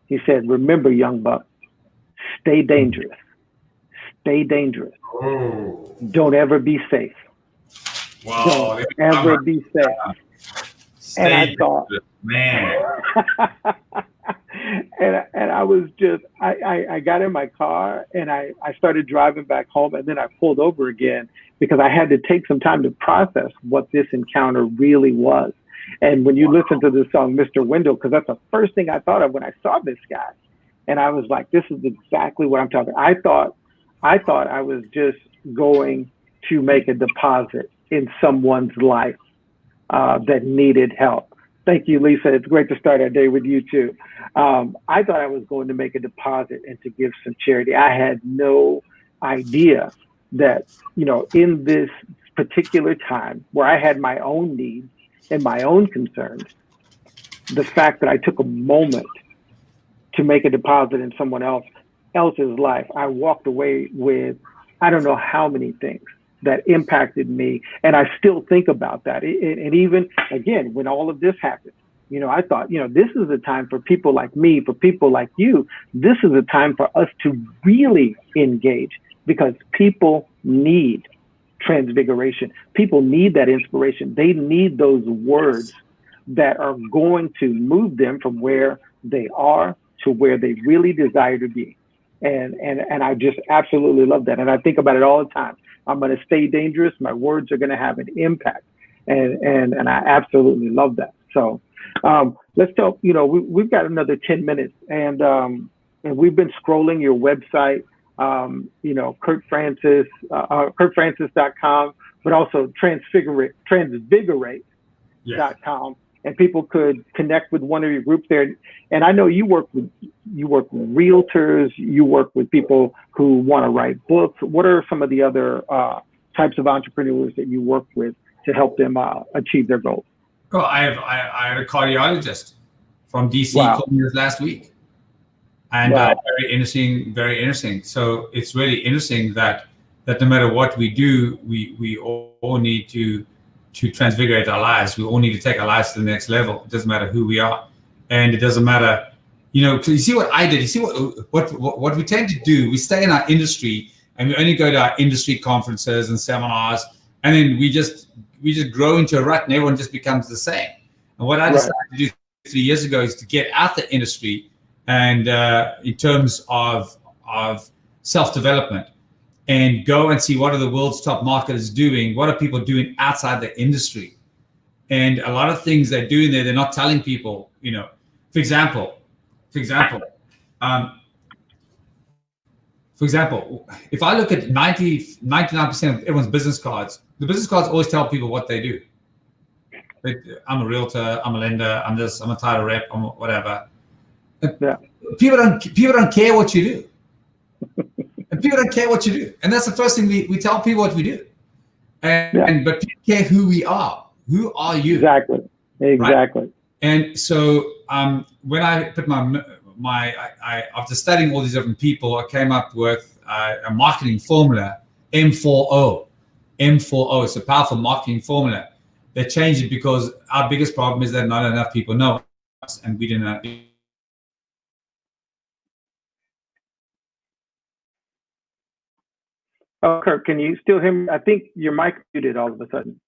he said, remember, young buck, stay dangerous. Stay dangerous. Oh. Don't ever be safe. Wow. Don't ever be safe. And I thought, man. and I was just, I got in my car and I started driving back home, and then I pulled over again because I had to take some time to process what this encounter really was. And when you listen to this song, Mr. Windell, because that's the first thing I thought of when I saw this guy. And I was like, this is exactly what I'm talking. I thought I was just going to make a deposit in someone's life that needed help. Thank you, Lisa. It's great to start our day with you too. I thought I was going to make a deposit and to give some charity. I had no idea that, you know, in this particular time where I had my own needs and my own concerns, the fact that I took a moment to make a deposit in someone else's life, I walked away with, I don't know how many things that impacted me. And I still think about that. And even, again, when all of this happened, you know, I thought, you know, this is a time for people like me, for people like you. This is a time for us to really engage, because people need transfiguration. People need that inspiration. They need those words that are going to move them from where they are to where they really desire to be. And I just absolutely love that. And I think about it all the time. I'm going to stay dangerous. My words are going to have an impact. And I absolutely love that. So let's talk, you know, we've got another 10 minutes, and we've been scrolling your website, you know, kurtfrancis.com, but also transfigurate.com. And people could connect with one of your groups there. And I know you work with realtors, you work with people who want to write books. What are some of the other types of entrepreneurs that you work with to help them achieve their goals? Well, I had a cardiologist from DC call me last week, and very interesting. So it's really interesting that no matter what we do, we all need to transfigurate our lives. We all need to take our lives to the next level. It doesn't matter who we are, and it doesn't matter, you know. You see what I did. You see what we tend to do. We stay in our industry, and we only go to our industry conferences and seminars, and then we just grow into a rut, and everyone just becomes the same. And what I decided to do 3 years ago is to get out the industry, and in terms of self-development, and go and see what are the world's top marketers doing, what are people doing outside the industry. And a lot of things they're doing there, they're not telling people, you know. For example, if I look at 99% of everyone's business cards, the business cards always tell people what they do. I'm a realtor, I'm a lender, I'm this, I'm a title rep, I'm whatever. Yeah. People don't care what you do. And people don't care what you do. And that's the first thing we tell people what we do. But people care who we are. Who are you? Exactly. Right? And so when I put after studying all these different people, I came up with a marketing formula, M4O. M4O. It's a powerful marketing formula. They changed it because our biggest problem is that not enough people know us, and we didn't know. Oh, Kurt, can you still hear me? I think your mic muted all of a sudden.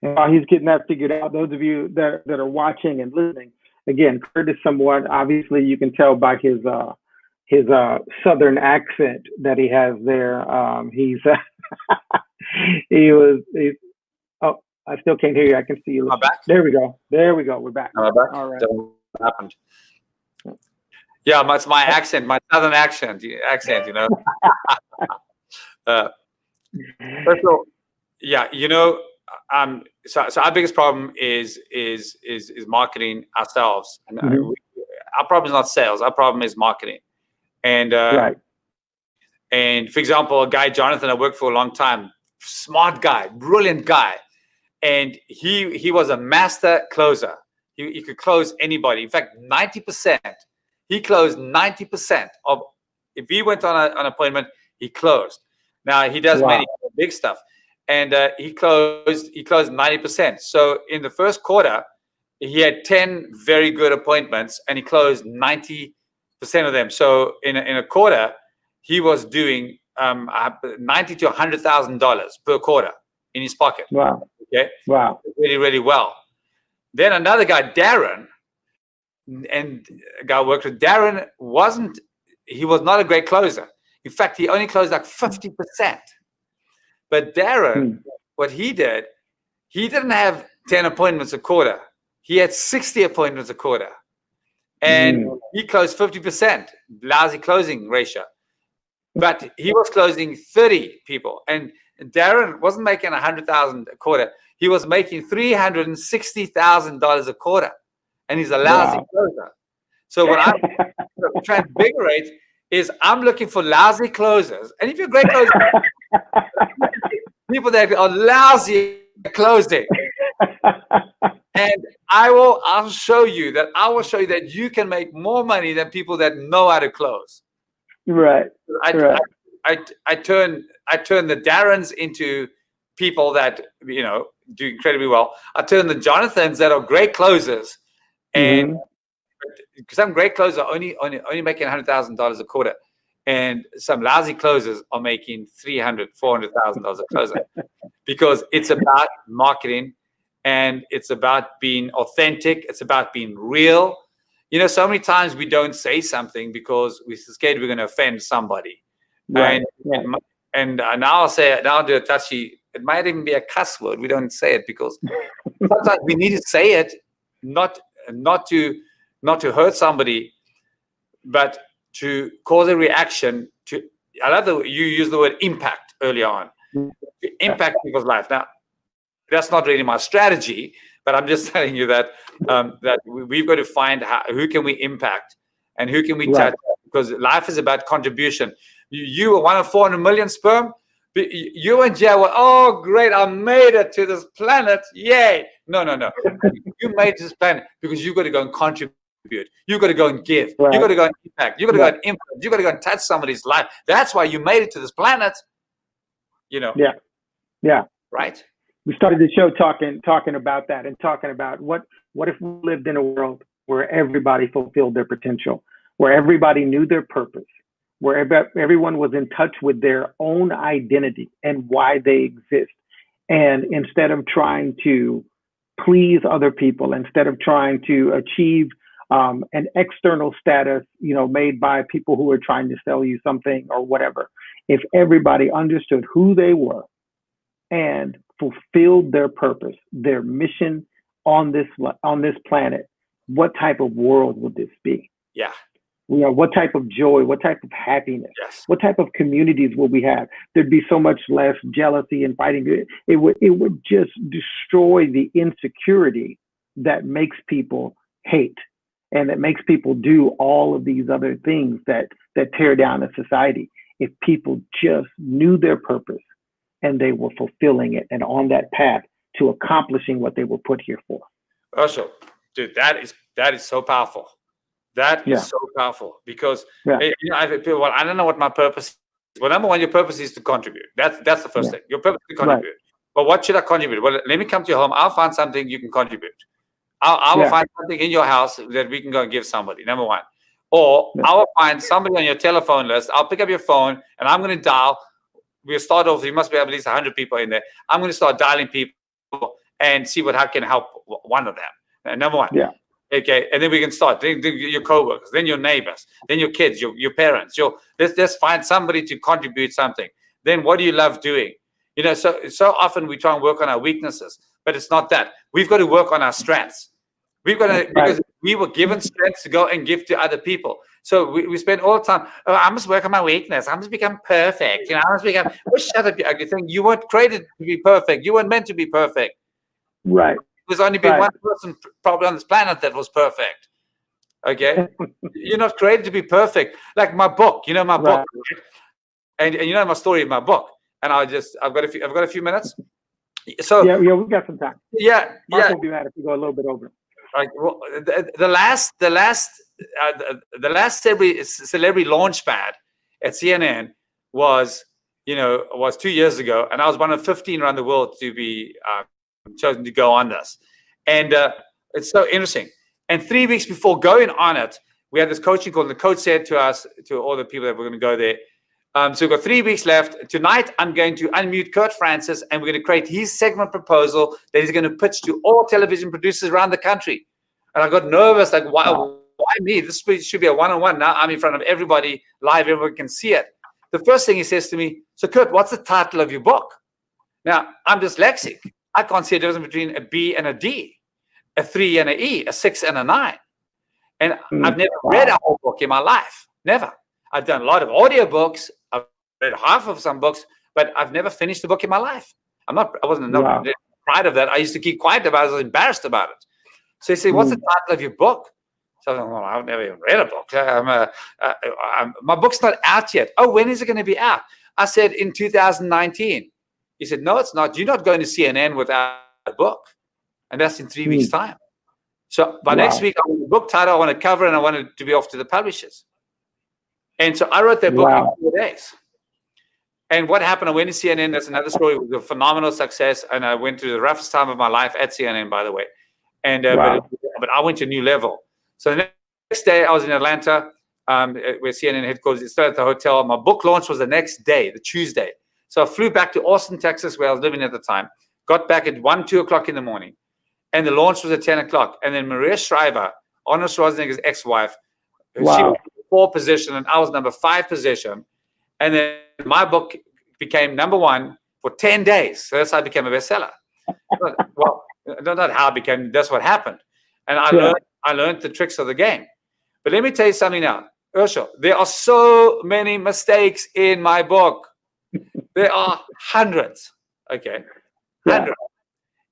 And while he's getting that figured out, those of you that are watching and listening, again, Kurt is somewhat, obviously you can tell by his Southern accent that he has there. He's oh, I still can't hear you. I can see you. I'm back. There we go. We're back. Am I back? All right. What happened? Yeah, it's my accent, my Southern accent, you know. So, yeah, you know, so our biggest problem is marketing ourselves. And our problem is not sales. Our problem is marketing. And and for example, a guy, Jonathan, I worked for a long time, smart guy, brilliant guy. And he was a master closer. He could close anybody. In fact, 90%. He closed 90% of. If he went on an appointment, he closed. Now he does many big stuff, and he closed 90%. So in the first quarter, he had 10 very good appointments, and he closed 90% of them. So in a quarter, he was doing $90,000 to $100,000 per quarter in his pocket. Wow. Okay. Wow. Really, really well. Then another guy, Darren, and a guy worked with Darren, he was not a great closer. In fact, he only closed like 50%. But Darren, what he did, he didn't have 10 appointments a quarter. He had 60 appointments a quarter. And he closed 50%, lousy closing ratio. But he was closing 30 people. And Darren wasn't making $100,000 a quarter. He was making $360,000 a quarter. And he's a lousy closer. So what I'm trying to invigorate is I'm looking for lousy closers. And if you're a great closer, people that are lousy at closing. And I'll show you that you can make more money than people that know how to close. Right. I turn the Darrens into people that, you know, do incredibly well. I turn the Jonathans that are great closers, and some great closers are only making $100,000 a quarter, and some lousy closers are making $300,000, $400,000 a closer, because it's about marketing, and it's about being authentic. It's about being real. You know, so many times we don't say something because we're scared we're going to offend somebody. Right. And now I'll do a touchy. It might even be a cuss word. We don't say it because sometimes we need to say it, not to hurt somebody, but to cause a reaction. I love that you use the word impact early on. To impact people's life. Now, that's not really my strategy, but I'm just telling you that that we've got to find who can we impact and who can we touch, because life is about contribution. You were one of 400 million sperm. You and Jay were, oh, great, I made it to this planet. Yay. No. You made this planet because you've got to go and contribute. You've got to go and give. You've got to go and impact. You've got to go and influence. You've got to go and touch somebody's life. That's why you made it to this planet. You know. Yeah. Right. We started the show talking about that, and talking about what if we lived in a world where everybody fulfilled their potential, where everybody knew their purpose, where everyone was in touch with their own identity and why they exist. And instead of trying to please other people, instead of trying to achieve an external status, you know, made by people who are trying to sell you something or whatever, if everybody understood who they were and fulfilled their purpose, their mission on this planet, what type of world would this be? Yeah. You know, what type of joy, what type of happiness, Yes. what type of communities will we have? There'd be so much less jealousy and fighting. It would just destroy the insecurity that makes people hate and that makes people do all of these other things that tear down a society. If people just knew their purpose and they were fulfilling it and on that path to accomplishing what they were put here for. Urshel, dude, that is so powerful. That is so powerful because you know, I feel, well, I don't know what my purpose is. Well, number one, your purpose is to contribute. That's the first thing. Your purpose is to contribute. But what should I contribute? Well, let me come to your home. I'll find something you can contribute. I will find something in your house that we can go and give somebody, number one. Or I will find somebody on your telephone list. I'll pick up your phone and I'm going to dial. We'll start off. You must be at least 100 people in there. I'm going to start dialing people and see how can help one of them. Number one. Yeah. Okay, and then we can start. Then your coworkers, then your neighbors, then your kids, your parents. Let's find somebody to contribute something. Then what do you love doing? You know, so often we try and work on our weaknesses, but it's not that. We've got to work on our strengths. We've got to because we were given strengths to go and give to other people. So we spend all the time. Oh, I must work on my weakness. I must become perfect. You know, I must become. Oh, shut up! You think you weren't created to be perfect. You weren't meant to be perfect. Right. There's only been one person probably on this planet that was perfect. Okay, you're not created to be perfect. Like my book, you know my book, and you know my story of my book. And I've got a few minutes. So yeah, we got some time. Mark will be mad if we go a little bit over. Like well, the last celebrity launch pad at CNN was 2 years ago, and I was one of 15 around the world to be chosen to go on this, and it's so interesting. And 3 weeks before going on it, we had this coaching call, and the coach said to us, to all the people that were going to go there, so we've got 3 weeks left. Tonight, I'm going to unmute Kurt Francis, and we're going to create his segment proposal that he's going to pitch to all television producers around the country. And I got nervous, like, why me? This should be a one-on-one. Now I'm in front of everybody live, everyone can see it. The first thing he says to me, so Kurt, what's the title of your book? Now, I'm dyslexic. I can't see a difference between a B and a D, a 3 and an E, a 6 and a 9. And I've never read a whole book in my life. Never. I've done a lot of audiobooks. I've read half of some books, but I've never finished a book in my life. I wasn't proud of that. I used to keep quiet about it. I was embarrassed about it. So he said, what's the title of your book? So I was like, well, I've never even read a book. My book's not out yet. Oh, when is it going to be out? I said, in 2019. He said, no, it's not. You're not going to CNN without a book. And that's in 3 weeks' time. So by next week, I want a book title, I want a cover, and I want it to be off to the publishers. And so I wrote that book in 4 days. And what happened, I went to CNN. That's another story. It was a phenomenal success. And I went through the roughest time of my life at CNN, by the way. And but I went to a new level. So the next day, I was in Atlanta, where CNN headquarters. It started at the hotel. My book launch was the next day, the Tuesday. So I flew back to Austin, Texas, where I was living at the time. Got back at 1, 2 o'clock in the morning. And the launch was at 10 o'clock. And then Maria Shriver, Arnold Schwarzenegger's ex-wife, she was 4 position, and I was number 5 position. And then my book became number 1 for 10 days. So that's how I became a bestseller. Well, not how it became, that's what happened. And I learned the tricks of the game. But let me tell you something now. Urshel, there are so many mistakes in my book. There are hundreds. Okay. Hundreds.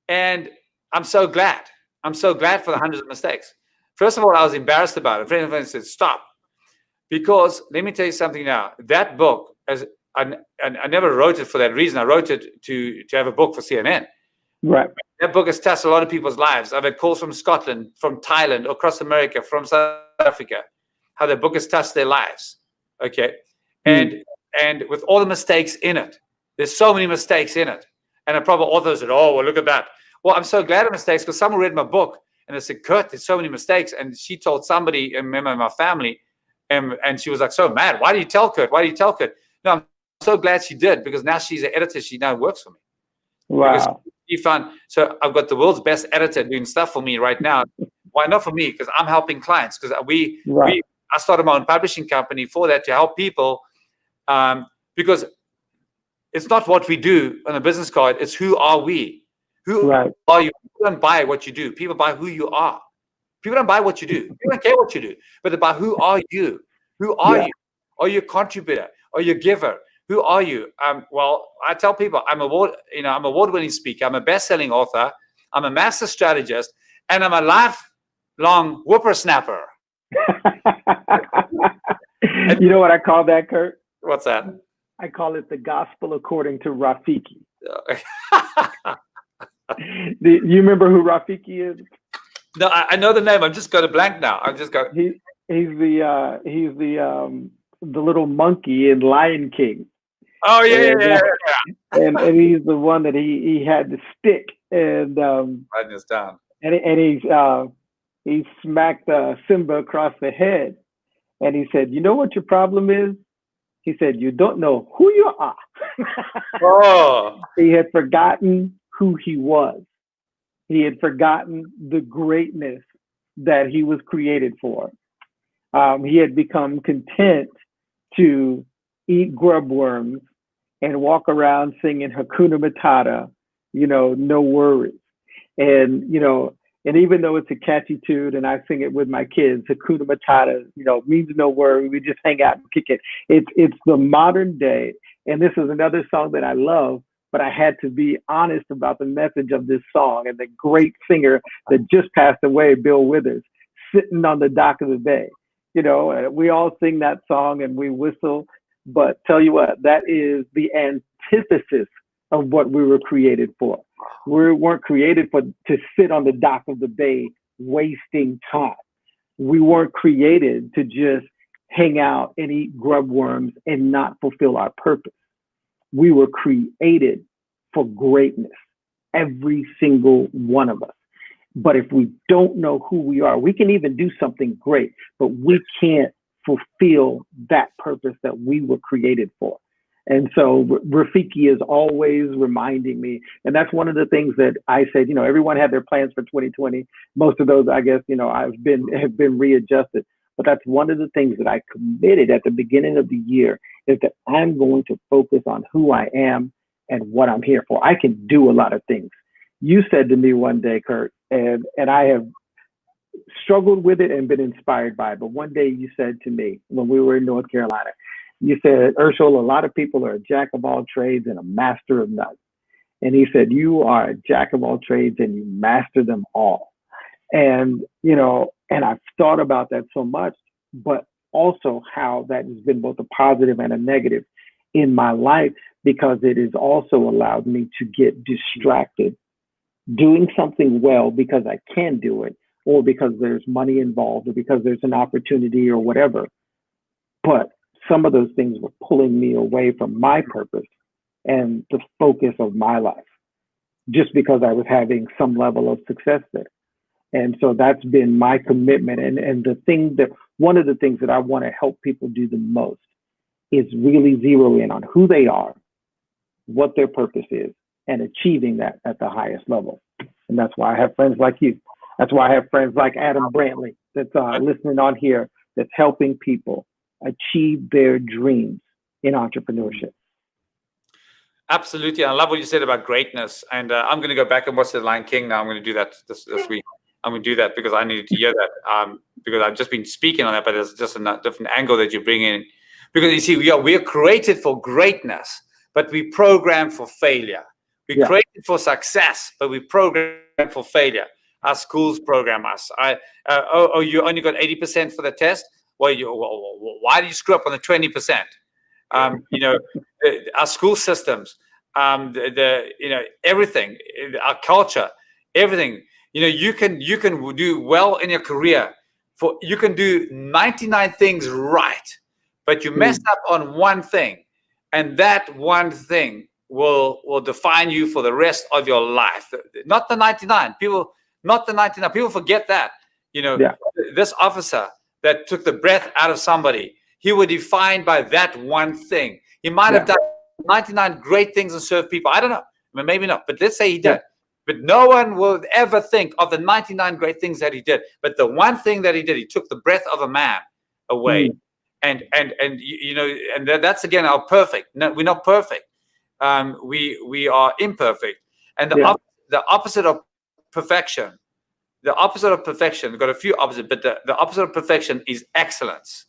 And I'm so glad. I'm so glad for the hundreds of mistakes. First of all, I was embarrassed about it. A friend of mine said, stop. Because let me tell you something now. That book, I never wrote it for that reason. I wrote it to have a book for CNN. Right. That book has touched a lot of people's lives. I've had calls from Scotland, from Thailand, across America, from South Africa, how the book has touched their lives. Okay. And with all the mistakes in it, there's so many mistakes in it. And the proper author said, oh, well, look at that. Well, I'm so glad of mistakes because someone read my book and they said, Kurt, there's so many mistakes. And she told somebody, a member of my family, and she was like, so mad. Why do you tell Kurt? Why do you tell Kurt? No, I'm so glad she did because now she's an editor. She now works for me. Wow. She found, so I've got the world's best editor doing stuff for me right now. Why not for me? Because I'm helping clients. Because I started my own publishing company for that to help people. Because it's not what we do on a business card. It's who are we? Who are you? People don't buy what you do. People buy who you are. People don't buy what you do. People don't care what you do. But they buy who are you? Who are you? Are you a contributor? Are you a giver? Who are you? Well, I tell people I'm award-winning speaker. I'm a best-selling author. I'm a master strategist, and I'm a lifelong whippersnapper. You know what I call that, Kurt? What's that? I call it the gospel according to Rafiki. Do you remember who Rafiki is? No, I know the name. I'm just got a blank now. He's the little monkey in Lion King. Oh yeah. And he's the one that he had the stick and writing this down. And he smacked Simba across the head, and he said, "You know what your problem is?" He said, "You don't know who you are." Oh. He had forgotten who he was. He had forgotten the greatness that he was created for. He had become content to eat grub worms and walk around singing Hakuna Matata, no worries. And, and even though it's a catchy tune and I sing it with my kids, Hakuna Matata, means no worry. We just hang out and kick it. It's the modern day. And this is another song that I love, but I had to be honest about the message of this song and the great singer that just passed away, Bill Withers, sitting on the dock of the bay. We all sing that song and we whistle, but tell you what, that is the antithesis of what we were created for. We weren't created to sit on the dock of the bay wasting time. We weren't created to just hang out and eat grub worms and not fulfill our purpose. We were created for greatness, every single one of us. But if we don't know who we are, we can even do something great, but we can't fulfill that purpose that we were created for. And so Rafiki is always reminding me, and that's one of the things that I said, everyone had their plans for 2020. Most of those, I guess, have been readjusted. But that's one of the things that I committed at the beginning of the year, is that I'm going to focus on who I am and what I'm here for. I can do a lot of things. You said to me one day, Kurt, and I have struggled with it and been inspired by it. But one day you said to me when we were in North Carolina, you said, "Urshel, a lot of people are a jack of all trades and a master of none." And he said, "You are a jack of all trades and you master them all." And, and I've thought about that so much, but also how that has been both a positive and a negative in my life, because it has also allowed me to get distracted doing something well because I can do it, or because there's money involved, or because there's an opportunity or whatever. But some of those things were pulling me away from my purpose and the focus of my life, just because I was having some level of success there. And so that's been my commitment. And one of the things that I want to help people do the most is really zero in on who they are, what their purpose is, and achieving that at the highest level. And that's why I have friends like you. That's why I have friends like Adam Brantley that's listening on here, that's helping people achieve their dreams in entrepreneurship. Absolutely. I love what you said about greatness. And I'm going to go back and watch The Lion King now. I'm going to do that this week. I'm going to do that because I needed to hear that, because I've just been speaking on that, but there's just a different angle that you bring in. Because you see, we are created for greatness, but we program for failure. We're created for success, but we program for failure. Our schools program us. You only got 80% for the test? Well, why do you screw up on the 20%? Our school systems, everything, our culture, everything. You can do well in your career. You can do 99 things right, but you messed up on one thing, and that one thing will define you for the rest of your life. Not the 99 people. Not the 99 people forget that. This officer that took the breath out of somebody, he was defined by that one thing. He might have done 99 great things and served people. I don't know. Maybe not. But let's say he did. But no one will ever think of the 99 great things that he did. But the one thing that he did, he took the breath of a man away. And that's again our perfect. No, we're not perfect. We are imperfect. And the opposite of perfection. The opposite of perfection, we've got a few opposites, but the opposite of perfection is excellence.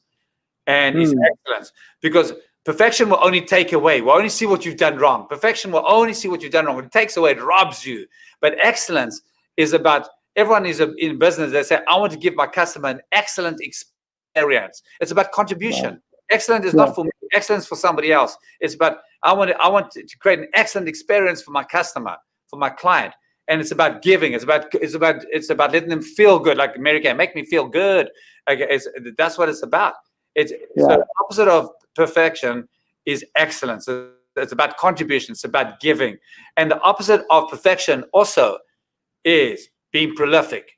and it's excellence. Because perfection will only take away. We'll only see what you've done wrong. Perfection will only see what you've done wrong. It takes away, it robs you. But excellence is about, everyone is in business. They say, I want to give my customer an excellent experience. It's about contribution. Wow. Excellence is not for me. Excellence for somebody else. It's about, I want to create an excellent experience for my customer, for my client. And it's about giving. It's about letting them feel good. Like Mary Kay, make me feel good. That's what it's about. So the opposite of perfection is excellence. It's about contribution. It's about giving. And the opposite of perfection also is being prolific.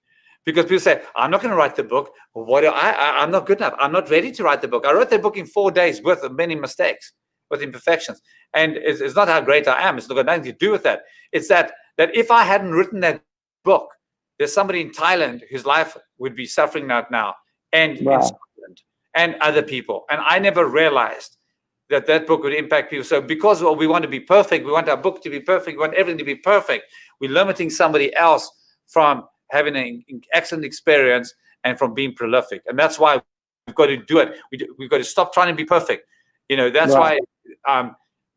Because people say, I'm not going to write the book. I'm not good enough. I'm not ready to write the book. I wrote the book in 4 days with many mistakes, with imperfections. And it's not how great I am. It's got nothing to do with that. It's that if I hadn't written that book, there's somebody in Thailand whose life would be suffering now, and in Scotland, and other people. And I never realized that book would impact people. So because we want to be perfect, we want our book to be perfect, we want everything to be perfect, we're limiting somebody else from having an excellent experience and from being prolific. And that's why we've got to do it. We've got to stop trying to be perfect. That's why,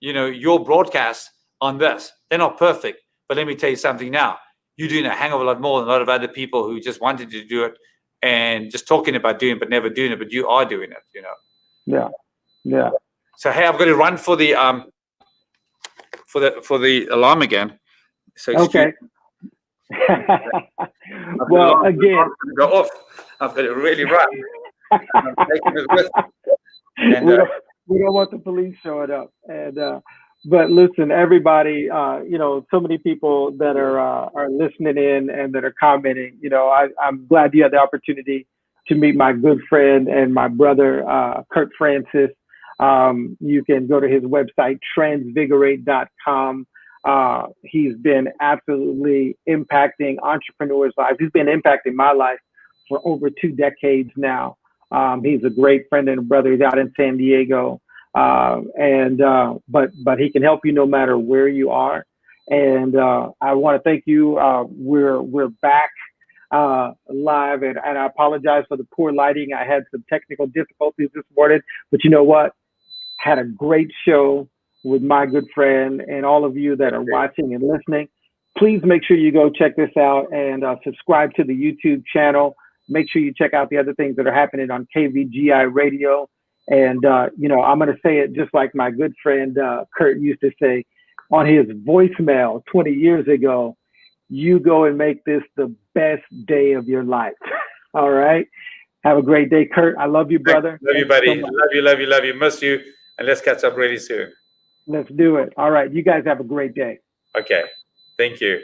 your broadcasts on this, they're not perfect. But let me tell you something now. You're doing a hang of a lot more than a lot of other people who just wanted to do it and just talking about doing it, but never doing it. But you are doing it, Yeah. Yeah. So, hey, I've got to run for the alarm again. So okay. Well, again, go off. I've got to really run. We don't want the police showing up. And but listen, everybody, so many people that are listening in and that are commenting. I'm glad you had the opportunity to meet my good friend and my brother, Kurt Francis. You can go to his website, transfigurate.com. He's been absolutely impacting entrepreneurs' lives. He's been impacting my life for over 2 decades now. He's a great friend and brother. He's out in San Diego. But he can help you no matter where you are. And I want to thank you. We're back live, and I apologize for the poor lighting. I had some technical difficulties this morning, but you know what? Had a great show with my good friend, and all of you that are watching and listening. Please make sure you go check this out and subscribe to the YouTube channel. Make sure you check out the other things that are happening on KVGI Radio. And, I'm going to say it just like my good friend Kurt used to say on his voicemail 20 years ago, you go and make this the best day of your life. All right. Have a great day, Kurt. I love you, brother. Love you, buddy. Love you. Miss you. And let's catch up really soon. Let's do it. All right. You guys have a great day. Okay. Thank you.